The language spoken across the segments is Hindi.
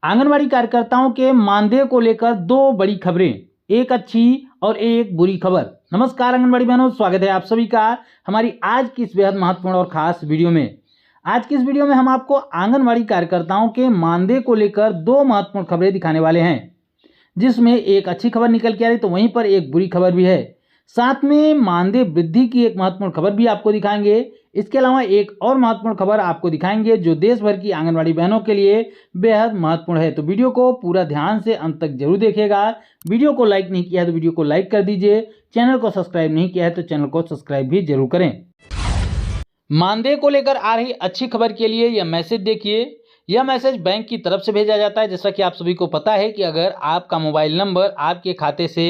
आंगनवाड़ी कार्यकर्ताओं के मानदेय को लेकर दो बड़ी खबरें, एक अच्छी और एक बुरी खबर। नमस्कार आंगनवाड़ी बहनों, स्वागत है आप सभी का हमारी आज की इस बेहद महत्वपूर्ण और खास वीडियो में। आज की इस वीडियो में हम आपको आंगनवाड़ी कार्यकर्ताओं के मानदेय को लेकर दो महत्वपूर्ण खबरें दिखाने वाले हैं, जिसमें एक अच्छी खबर निकल के आ रही तो वहीं पर एक बुरी खबर भी है। साथ में मानदेय वृद्धि की एक महत्वपूर्ण खबर भी आपको दिखाएंगे। इसके अलावा एक और महत्वपूर्ण खबर आपको दिखाएंगे जो देश भर की आंगनवाड़ी बहनों के लिए बेहद महत्वपूर्ण है। तो वीडियो को पूरा ध्यान से अंत तक जरूर देखिएगा। वीडियो को लाइक नहीं किया है तो वीडियो को लाइक कर दीजिए। चैनल को सब्सक्राइब नहीं किया है तो चैनल को सब्सक्राइब भी जरूर करें। मानदेय को लेकर आ रही अच्छी खबर के लिए यह मैसेज देखिए। यह मैसेज बैंक की तरफ से भेजा जाता है। जैसा कि आप सभी को पता है कि अगर आपका मोबाइल नंबर आपके खाते से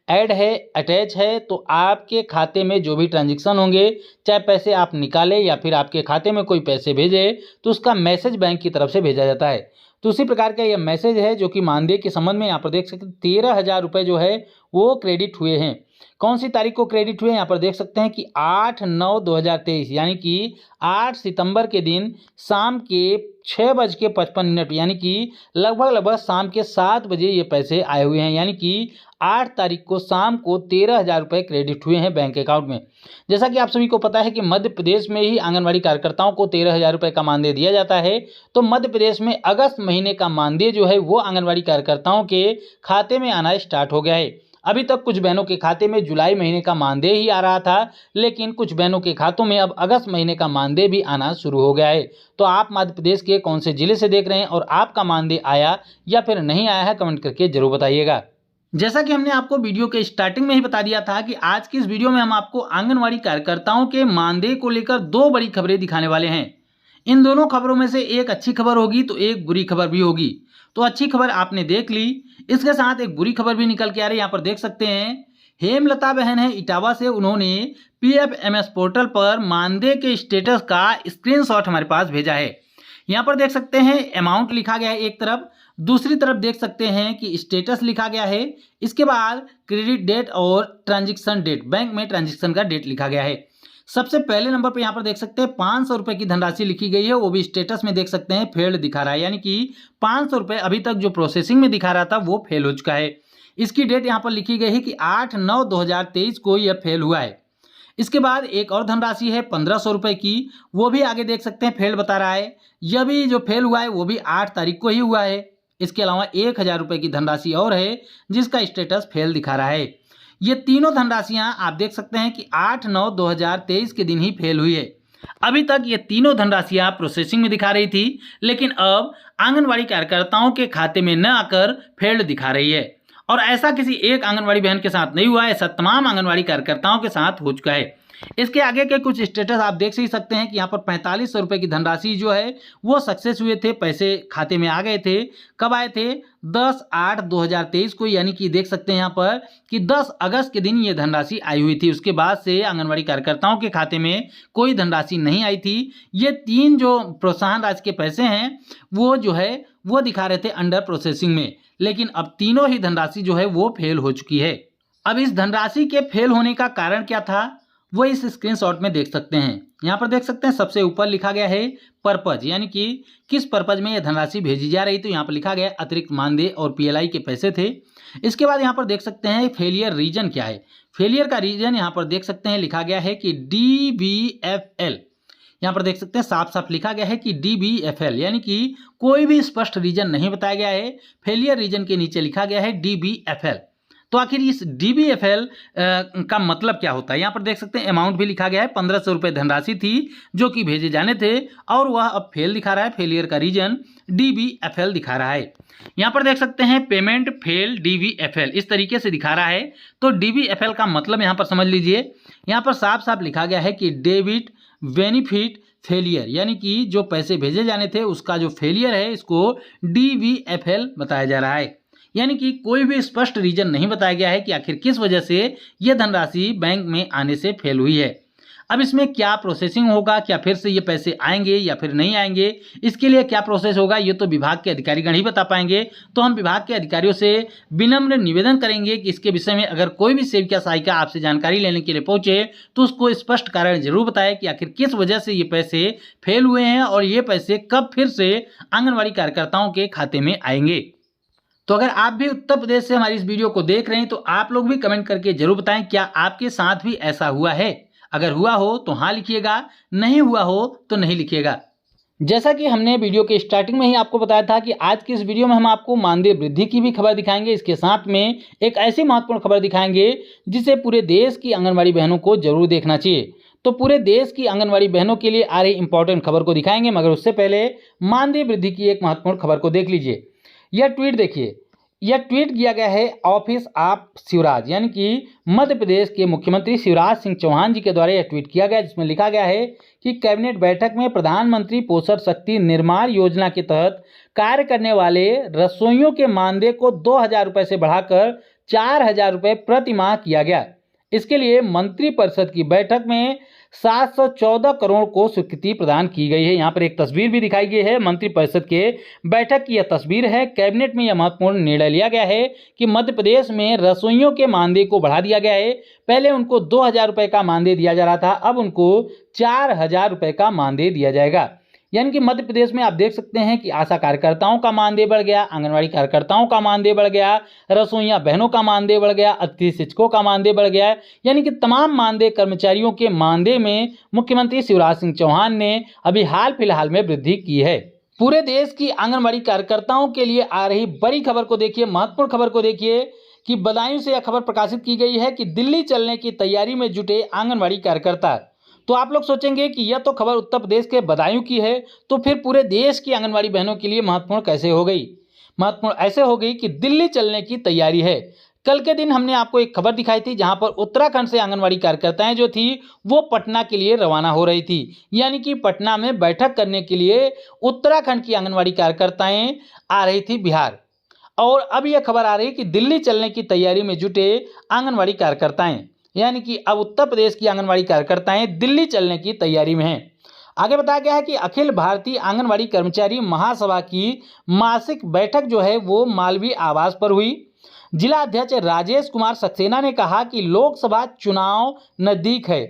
ऐड है, अटैच है, तो आपके खाते में जो भी ट्रांजैक्शन होंगे, चाहे पैसे आप निकालें या फिर आपके खाते में कोई पैसे भेजे, तो उसका मैसेज बैंक की तरफ से भेजा जाता है। तो उसी प्रकार का यह मैसेज है जो कि मानदेय के संबंध में यहाँ पर देख सकते हैं 13,000 रुपये जो है वो क्रेडिट हुए हैं। कौन सी तारीख को क्रेडिट हुए यहाँ पर देख सकते हैं कि 8/9/2023 यानी कि 8 सितंबर के दिन शाम के 6:55 यानी कि लगभग शाम के 7 बजे ये पैसे आए हुए हैं। यानी कि 8 तारीख को शाम को 13,000 रुपये क्रेडिट हुए हैं बैंक अकाउंट में। जैसा कि आप सभी को पता है कि मध्य प्रदेश में ही आंगनवाड़ी कार्यकर्ताओं को 13,000 रुपये का मानदेय दिया जाता है। तो मध्य प्रदेश में अगस्त महीने का मानदेय जो है वो आंगनवाड़ी कार्यकर्ताओं के खाते में आना स्टार्ट हो गया है। अभी तक कुछ बहनों के खाते में जुलाई महीने का मानदेय ही आ रहा था, लेकिन कुछ बहनों के खातों में अब अगस्त महीने का मानदेय भी आना शुरू हो गया है। तो आप मध्य प्रदेश के कौन से जिले से देख रहे हैं और आपका मानदेय आया या फिर नहीं आया है, कमेंट करके जरूर बताइएगा। जैसा कि हमने आपको वीडियो के स्टार्टिंग में ही बता दिया था कि आज की इस वीडियो में हम आपको आंगनवाड़ी कार्यकर्ताओं के मानदेय को लेकर दो बड़ी खबरें दिखाने वाले हैं। इन दोनों खबरों में से एक अच्छी खबर होगी तो एक बुरी खबर भी होगी। तो अच्छी खबर आपने देख ली, इसके साथ एक बुरी खबर भी निकल के आ रही है। यहाँ पर देख सकते हैं हेमलता बहन है इटावा से, उन्होंने PFMS पोर्टल पर मानदेय के स्टेटस का स्क्रीनशॉट हमारे पास भेजा है। यहाँ पर देख सकते हैं अमाउंट लिखा गया है एक तरफ, दूसरी तरफ देख सकते हैं कि स्टेटस लिखा गया है। इसके बाद क्रेडिट डेट और ट्रांजैक्शन डेट, बैंक में ट्रांजैक्शन का डेट लिखा गया है। सबसे पहले नंबर पर यहाँ पर देख सकते हैं 500 रुपये की धनराशि लिखी गई है, वो भी स्टेटस में देख सकते हैं फेल्ड दिखा रहा है। यानी कि 500 रुपये अभी तक जो प्रोसेसिंग में दिखा रहा था वो फेल हो चुका है। इसकी डेट यहाँ पर लिखी गई है कि 8/9/2023 को यह फेल हुआ है। इसके बाद एक और धनराशि है 1500 रुपये की, वो भी आगे देख सकते हैं फेल बता रहा है। यह भी जो फेल हुआ है वो भी 8 तारीख को ही हुआ है। इसके अलावा 1,000 रुपये की धनराशि और है जिसका स्टेटस फेल दिखा रहा है। ये तीनों धनराशियां आप देख सकते हैं कि 8/9/2023 के दिन ही फेल हुई है। अभी तक ये तीनों धनराशियां प्रोसेसिंग में दिखा रही थी, लेकिन अब आंगनवाड़ी कार्यकर्ताओं के खाते में न आकर फेल्ड दिखा रही है। और ऐसा किसी एक आंगनवाड़ी बहन के साथ नहीं हुआ है, ऐसा तमाम आंगनवाड़ी कार्यकर्ताओं के साथ हो चुका है। इसके आगे के कुछ स्टेटस आप देख ही सकते हैं कि यहाँ पर 4500 रुपये की धनराशि जो है वो सक्सेस हुए थे, पैसे खाते में आ गए थे। कब आए थे? 10/8/2023 को, यानी कि देख सकते हैं यहाँ पर कि 10 अगस्त के दिन ये धनराशि आई हुई थी। उसके बाद से आंगनवाड़ी कार्यकर्ताओं के खाते में कोई धनराशि नहीं आई थी। ये 3 जो प्रोत्साहन राशि के पैसे हैं वो जो है वो दिखा रहे थे अंडर प्रोसेसिंग में, लेकिन अब तीनों ही धनराशि जो है वो फेल हो चुकी है। अब इस धनराशि के फेल होने का कारण क्या था वो इस स्क्रीनशॉट में देख सकते हैं। यहाँ पर देख सकते हैं सबसे ऊपर लिखा गया है पर्पज, यानी कि किस पर्पज में यह धनराशि भेजी जा रही। तो यहाँ पर लिखा गया अतिरिक्त मानदेय और PLI के पैसे थे। इसके बाद यहाँ पर देख सकते हैं फेलियर रीजन क्या है। फेलियर का रीजन यहाँ पर देख सकते हैं लिखा गया है कि DBFL। यहाँ पर देख सकते हैं साफ साफ लिखा गया है कि DBFL, यानी कि कोई भी स्पष्ट रीजन नहीं बताया गया है। फेलियर रीजन के नीचे लिखा गया है DBFL। तो आखिर इस DBFL का मतलब क्या होता है? यहाँ पर देख सकते हैं अमाउंट भी लिखा गया है, 1500 रुपये धनराशि थी जो कि भेजे जाने थे और वह अब फेल दिखा रहा है। फेलियर का रीजन DBFL दिखा रहा है। यहाँ पर देख सकते हैं पेमेंट फेल DBFL, इस तरीके से दिखा रहा है। तो DBFL का मतलब यहाँ पर समझ लीजिए, यहाँ पर साफ साफ लिखा गया है कि डेबिट बेनिफिट फेलियर, यानी कि जो पैसे भेजे जाने थे उसका जो फेलियर है इसको DBFL बताया जा रहा है। यानी कि कोई भी स्पष्ट रीजन नहीं बताया गया है कि आखिर किस वजह से यह धनराशि बैंक में आने से फेल हुई है। अब इसमें क्या प्रोसेसिंग होगा, क्या फिर से ये पैसे आएंगे या फिर नहीं आएंगे, इसके लिए क्या प्रोसेस होगा, ये तो विभाग के अधिकारीगण ही बता पाएंगे। तो हम विभाग के अधिकारियों से विनम्र निवेदन करेंगे कि इसके विषय में अगर कोई भी सेविका सहायिका आपसे जानकारी लेने के लिए पहुंचे तो उसको स्पष्ट कारण जरूर बताएं कि आखिर किस वजह से ये पैसे फेल हुए हैं और ये पैसे कब फिर से आंगनबाड़ी कार्यकर्ताओं के खाते में आएंगे। तो अगर आप भी उत्तर प्रदेश से हमारी इस वीडियो को देख रहे हैं तो आप लोग भी कमेंट करके जरूर बताएं क्या आपके साथ भी ऐसा हुआ है। अगर हुआ हो तो हाँ लिखिएगा, नहीं हुआ हो तो नहीं लिखिएगा। जैसा कि हमने वीडियो के स्टार्टिंग में ही आपको बताया था कि आज की इस वीडियो में हम आपको मानदेय वृद्धि की भी खबर दिखाएंगे, इसके साथ में एक ऐसी महत्वपूर्ण खबर दिखाएंगे जिसे पूरे देश की आंगनबाड़ी बहनों को जरूर देखना चाहिए। तो पूरे देश की आंगनबाड़ी बहनों के लिए आ रही इंपॉर्टेंट खबर को दिखाएंगे, मगर उससे पहले मानदेय वृद्धि की एक महत्वपूर्ण खबर को देख लीजिए। यह ट्वीट देखिए, यह ट्वीट किया गया है ऑफिस ऑफ शिवराज यानी कि मध्य प्रदेश के मुख्यमंत्री शिवराज सिंह चौहान जी के द्वारा यह ट्वीट किया गया, जिसमें लिखा गया है कि कैबिनेट बैठक में प्रधानमंत्री पोषण शक्ति निर्माण योजना के तहत कार्य करने वाले रसोइयों के मानदेय को 2,000 रुपये से बढ़ाकर 4,000 रुपये प्रति माह किया गया। इसके लिए मंत्रिपरिषद की बैठक में 714 करोड़ को स्वीकृति प्रदान की गई है। यहाँ पर एक तस्वीर भी दिखाई गई है, मंत्रिपरिषद के बैठक की यह तस्वीर है। कैबिनेट में यह महत्वपूर्ण निर्णय लिया गया है कि मध्य प्रदेश में रसोइयों के मानदेय को बढ़ा दिया गया है। पहले उनको 2,000 रुपये का मानदेय दिया जा रहा था, अब उनको 4,000 रुपये का मानदेय दिया जाएगा। यानी कि मध्य प्रदेश में आप देख सकते हैं कि आशा कार्यकर्ताओं का मानदेय बढ़ गया, आंगनबाड़ी कार्यकर्ताओं का मानदेय बढ़ गया, रसोइया बहनों का मानदेय बढ़ गया, अतिथि शिक्षकों का मानदेय बढ़ गया। यानी कि तमाम मानदेय कर्मचारियों के मानदेय में मुख्यमंत्री शिवराज सिंह चौहान ने अभी हाल फिलहाल में वृद्धि की है। पूरे देश की आंगनबाड़ी कार्यकर्ताओं के लिए आ रही बड़ी खबर को देखिए, महत्वपूर्ण खबर को देखिए कि बदायूं से यह खबर प्रकाशित की गई है कि दिल्ली चलने की तैयारी में जुटे आंगनबाड़ी कार्यकर्ता। तो आप लोग सोचेंगे कि यह तो खबर उत्तर प्रदेश के बदायूं की है, तो फिर पूरे देश की आंगनबाड़ी बहनों के लिए महत्वपूर्ण कैसे हो गई? महत्वपूर्ण ऐसे हो गई कि दिल्ली चलने की तैयारी है। कल के दिन हमने आपको एक खबर दिखाई थी जहां पर उत्तराखंड से आंगनबाड़ी कार्यकर्ताएं जो थी वो पटना के लिए रवाना हो रही थी, यानी कि पटना में बैठक करने के लिए उत्तराखंड की आंगनबाड़ी कार्यकर्ताएं आ रही थी बिहार। और अब यह खबर आ रही कि दिल्ली चलने की तैयारी में जुटे आंगनबाड़ी कार्यकर्ताएं, यानी कि अब उत्तर प्रदेश की आंगनबाड़ी कार्यकर्ताएं दिल्ली चलने की तैयारी में हैं। आगे बताया गया है कि अखिल भारतीय आंगनबाड़ी कर्मचारी महासभा की मासिक बैठक जो है वो मालवीय आवास पर हुई। जिला अध्यक्ष राजेश कुमार सक्सेना ने कहा कि लोकसभा चुनाव नजदीक है,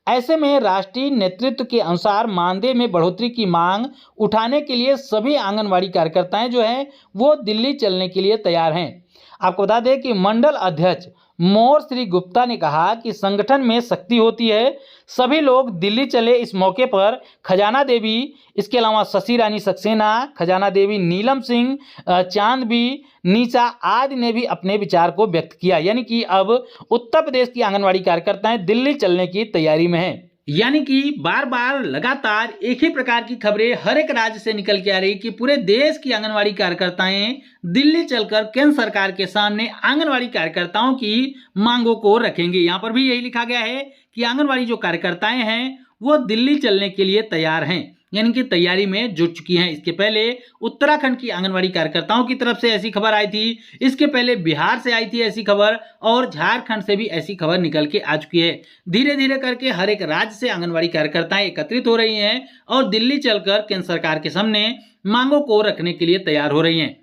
ऐसे में राष्ट्रीय नेतृत्व के अनुसार मानदेय में बढ़ोतरी की मांग उठाने के लिए सभी आंगनबाड़ी कार्यकर्ताएं जो हैं वो दिल्ली चलने के लिए तैयार हैं। आपको बता दें कि मंडल अध्यक्ष मोर श्री गुप्ता ने कहा कि संगठन में शक्ति होती है, सभी लोग दिल्ली चले। इस मौके पर खजाना देवी, इसके अलावा शशि रानी सक्सेना, खजाना देवी, नीलम सिंह, चांदबी, नीचा आदि ने भी अपने विचार को व्यक्त किया। यानी कि अब उत्तर प्रदेश की आंगनबाड़ी कार्यकर्ताएं दिल्ली चलने की तैयारी में हैं। यानी कि बार बार लगातार एक ही प्रकार की खबरें हर एक राज्य से निकल के आ रही कि पूरे देश की आंगनबाड़ी कार्यकर्ताएं दिल्ली चलकर केंद्र सरकार के सामने आंगनबाड़ी कार्यकर्ताओं की मांगों को रखेंगे। यहाँ पर भी यही लिखा गया है कि आंगनबाड़ी जो कार्यकर्ताएं हैं वो दिल्ली चलने के लिए तैयार हैं, यानी कि तैयारी में जुट चुकी हैं। इसके पहले उत्तराखंड की आंगनबाड़ी कार्यकर्ताओं की तरफ से ऐसी खबर आई थी, इसके पहले बिहार से आई थी ऐसी खबर, और झारखंड से भी ऐसी खबर निकल के आ चुकी है। धीरे धीरे करके हर एक राज्य से आंगनबाड़ी कार्यकर्ताएं एकत्रित हो रही हैं और दिल्ली चलकर केंद्र सरकार के सामने मांगों को रखने के लिए तैयार हो रही हैं।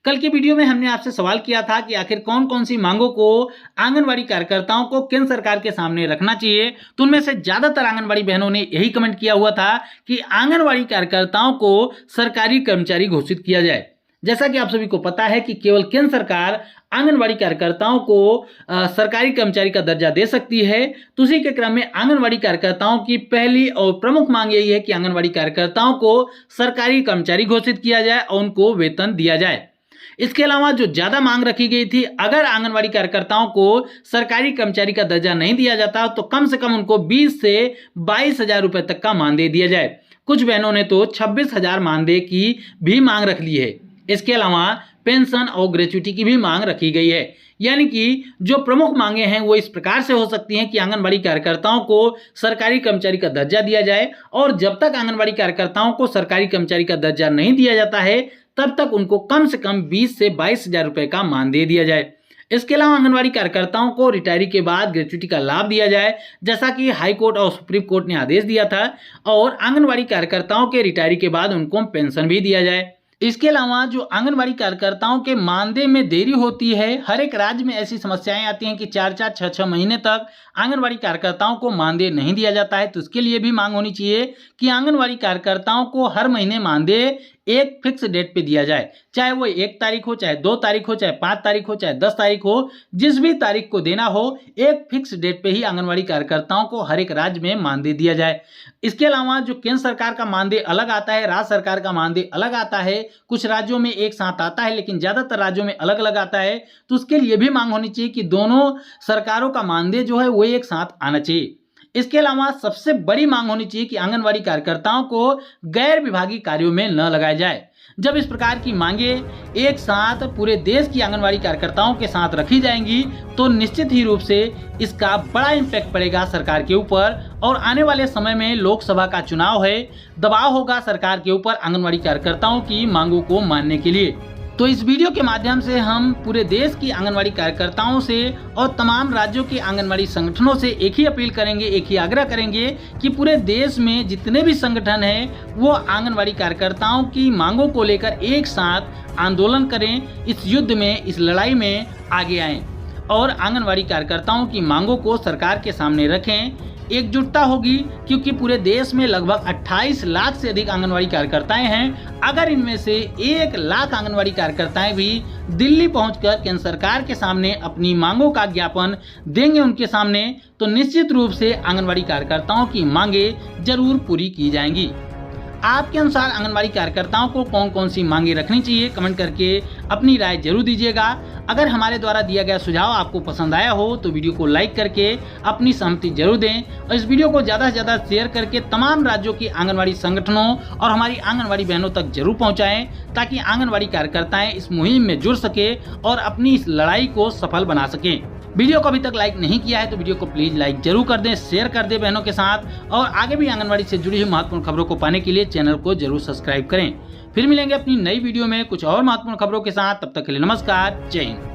कल की वीडियो में हमने आपसे सवाल किया था कि आखिर कौन कौन सी मांगों को आंगनबाड़ी कार्यकर्ताओं को केंद्र सरकार के सामने रखना चाहिए, तो उनमें से ज्यादातर आंगनबाड़ी बहनों ने यही कमेंट किया हुआ था कि आंगनबाड़ी कार्यकर्ताओं को सरकारी कर्मचारी घोषित किया जाए। जैसा कि आप सभी को पता है कि केवल केंद्र सरकार आंगनबाड़ी कार्यकर्ताओं को सरकारी कर्मचारी का दर्जा दे सकती है। तो उसी के क्रम में आंगनबाड़ी कार्यकर्ताओं की पहली और प्रमुख मांग यही है कि आंगनबाड़ी कार्यकर्ताओं को सरकारी कर्मचारी घोषित किया जाए और उनको वेतन दिया जाए। इसके अलावा जो ज्यादा मांग रखी गई थी, अगर आंगनबाड़ी कार्यकर्ताओं को सरकारी कर्मचारी का दर्जा नहीं दिया जाता तो कम से कम उनको 20 से 22,000 रुपए तक का मानदेय दिया जाए। कुछ बहनों ने तो 26,000 मानदेय की भी मांग रख ली है। इसके अलावा पेंशन और ग्रेच्युटी की भी मांग रखी गई है। यानी कि जो प्रमुख मांगे हैं वो इस प्रकार से हो सकती हैं कि आंगनबाड़ी कार्यकर्ताओं को सरकारी कर्मचारी का दर्जा दिया जाए, और जब तक आंगनबाड़ी कार्यकर्ताओं को सरकारी कर्मचारी का दर्जा नहीं दिया जाता है तब तक उनको कम से कम 20 से 22,000 रुपए का मानदेय दिया जाए। इसके अलावा आंगनवाड़ी कार्यकर्ताओं को रिटायरी के बाद ग्रेच्युटी का लाभ दिया जाए, जैसा कि हाई कोर्ट और सुप्रीम कोर्ट ने आदेश दिया था, और आंगनवाड़ी कार्यकर्ताओं के रिटायरी के बाद उनको पेंशन भी दिया जाए। इसके अलावा जो आंगनवाड़ी कार्यकर्ताओं के मानदेय में देरी होती है, हर एक राज्य में ऐसी समस्याएं आती हैं कि 4-4, 6-6 महीने तक आंगनवाड़ी कार्यकर्ताओं को मानदेय नहीं दिया जाता है। तो इसके लिए भी मांग होनी चाहिए कि आंगनवाड़ी कार्यकर्ताओं को हर महीने मानदेय एक फिक्स डेट पे दिया जाए, चाहे वो 1 तारीख हो, चाहे 2 तारीख हो, चाहे 5 तारीख हो, चाहे 10 तारीख हो, जिस भी तारीख को देना हो, एक फिक्स डेट पे ही आंगनवाड़ी कार्यकर्ताओं को हर एक राज्य में मानदेय दिया जाए। इसके अलावा जो केंद्र सरकार का मानदेय अलग आता है, राज्य सरकार का मानदेय अलग आता है, कुछ राज्यों में एक साथ आता है लेकिन ज्यादातर राज्यों में अलग अलग आता है। तो उसके लिए भी मांग होनी चाहिए कि दोनों सरकारों का मानदेय जो है वो एक साथ आना चाहिए। इसके अलावा सबसे बड़ी मांग होनी चाहिए कि आंगनवाड़ी कार्यकर्ताओं को गैर विभागीय कार्यों में न लगाया जाए। जब इस प्रकार की मांगे एक साथ पूरे देश की आंगनवाड़ी कार्यकर्ताओं के साथ रखी जाएंगी तो निश्चित ही रूप से इसका बड़ा इम्पैक्ट पड़ेगा सरकार के ऊपर, और आने वाले समय में लोकसभा का चुनाव है, दबाव होगा सरकार के ऊपर आंगनवाड़ी कार्यकर्ताओं की मांगों को मानने के लिए। तो इस वीडियो के माध्यम से हम पूरे देश की आंगनवाड़ी कार्यकर्ताओं से और तमाम राज्यों के आंगनवाड़ी संगठनों से एक ही अपील करेंगे, एक ही आग्रह करेंगे कि पूरे देश में जितने भी संगठन हैं वो आंगनवाड़ी कार्यकर्ताओं की मांगों को लेकर एक साथ आंदोलन करें, इस युद्ध में, इस लड़ाई में आगे आएं और आंगनवाड़ी कार्यकर्ताओं की मांगों को सरकार के सामने रखें। एकजुटता होगी क्योंकि पूरे देश में लगभग 28 लाख से अधिक आंगनवाड़ी कार्यकर्ताएं हैं। अगर इनमें से 1 लाख आंगनवाड़ी कार्यकर्ताएं भी दिल्ली पहुंचकर केंद्र सरकार के सामने अपनी मांगों का ज्ञापन देंगे उनके सामने, तो निश्चित रूप से आंगनवाड़ी कार्यकर्ताओं की मांगे जरूर पूरी की जाएंगी। आपके अनुसार आंगनवाड़ी कार्यकर्ताओं को कौन कौन सी मांगे रखनी चाहिए, कमेंट करके अपनी राय जरूर दीजिएगा। अगर हमारे द्वारा दिया गया सुझाव आपको पसंद आया हो तो वीडियो को लाइक करके अपनी सहमति जरूर दें, और इस वीडियो को ज़्यादा से ज़्यादा शेयर करके तमाम राज्यों की आंगनवाड़ी संगठनों और हमारी आंगनवाड़ी बहनों तक जरूर पहुँचाएँ, ताकि आंगनवाड़ी कार्यकर्ताएँ इस मुहिम में जुड़ सके और अपनी इस लड़ाई को सफल बना सकें। वीडियो को अभी तक लाइक नहीं किया है तो वीडियो को प्लीज लाइक जरूर कर दें, शेयर कर दें बहनों के साथ, और आगे भी आंगनवाड़ी से जुड़ी हुई महत्वपूर्ण खबरों को पाने के लिए चैनल को जरूर सब्सक्राइब करें। फिर मिलेंगे अपनी नई वीडियो में कुछ और महत्वपूर्ण खबरों के साथ, तब तक के लिए नमस्कार, जय हिंद।